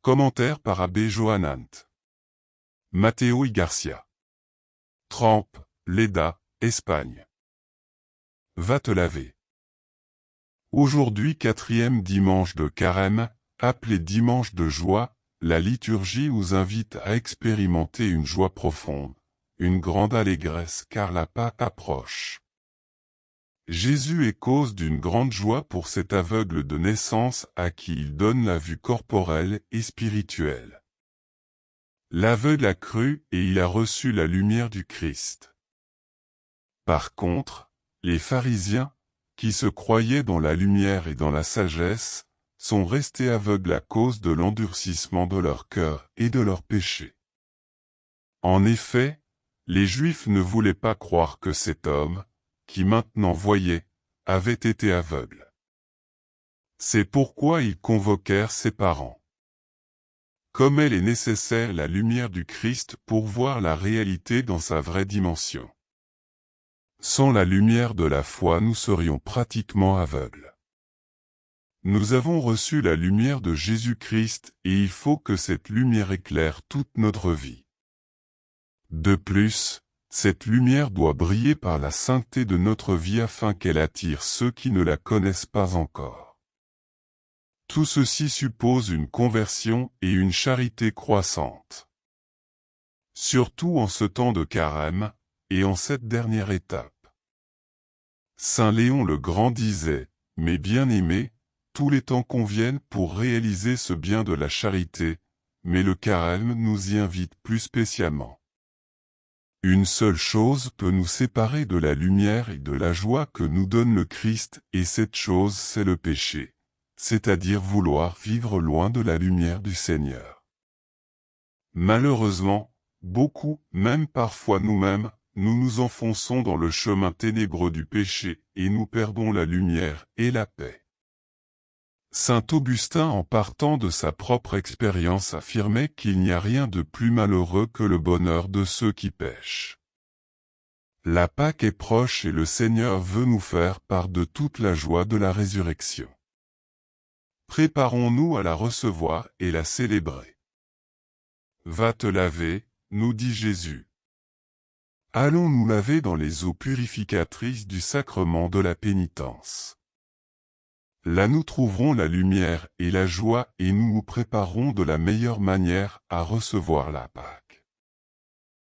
Commentaire par Abbé Johanant. Matteo y Garcia. Trempe, Lleida, Espagne. Va te laver. Aujourd'hui, 4e dimanche de Carême, appelé dimanche de joie, la liturgie nous invite à expérimenter une joie profonde, une grande allégresse car la Pâque approche. Jésus est cause d'une grande joie pour cet aveugle de naissance à qui il donne la vue corporelle et spirituelle. L'aveugle a cru et il a reçu la lumière du Christ. Par contre, les pharisiens, qui se croyaient dans la lumière et dans la sagesse, sont restés aveugles à cause de l'endurcissement de leur cœur et de leurs péchés. En effet, les Juifs ne voulaient pas croire que cet homme, qui maintenant voyait, avait été aveugle. C'est pourquoi ils convoquèrent ses parents. Comme elle est nécessaire la lumière du Christ pour voir la réalité dans sa vraie dimension. Sans la lumière de la foi nous serions pratiquement aveugles. Nous avons reçu la lumière de Jésus-Christ et il faut que cette lumière éclaire toute notre vie. De plus, cette lumière doit briller par la sainteté de notre vie afin qu'elle attire ceux qui ne la connaissent pas encore. Tout ceci suppose une conversion et une charité croissante. Surtout en ce temps de Carême, et en cette dernière étape. Saint Léon le Grand disait, « Mes bien-aimés, tous les temps conviennent pour réaliser ce bien de la charité, mais le Carême nous y invite plus spécialement. Une seule chose peut nous séparer de la lumière et de la joie que nous donne le Christ, et cette chose c'est le péché, c'est-à-dire vouloir vivre loin de la lumière du Seigneur. Malheureusement, beaucoup, même parfois nous-mêmes, nous nous enfonçons dans le chemin ténébreux du péché et nous perdons la lumière et la paix. Saint Augustin en partant de sa propre expérience affirmait qu'il n'y a rien de plus malheureux que le bonheur de ceux qui pêchent. La Pâque est proche et le Seigneur veut nous faire part de toute la joie de la résurrection. Préparons-nous à la recevoir et la célébrer. Va te laver, nous dit Jésus. Allons nous laver dans les eaux purificatrices du sacrement de la pénitence. Là nous trouverons la lumière et la joie et nous nous préparerons de la meilleure manière à recevoir la Pâque.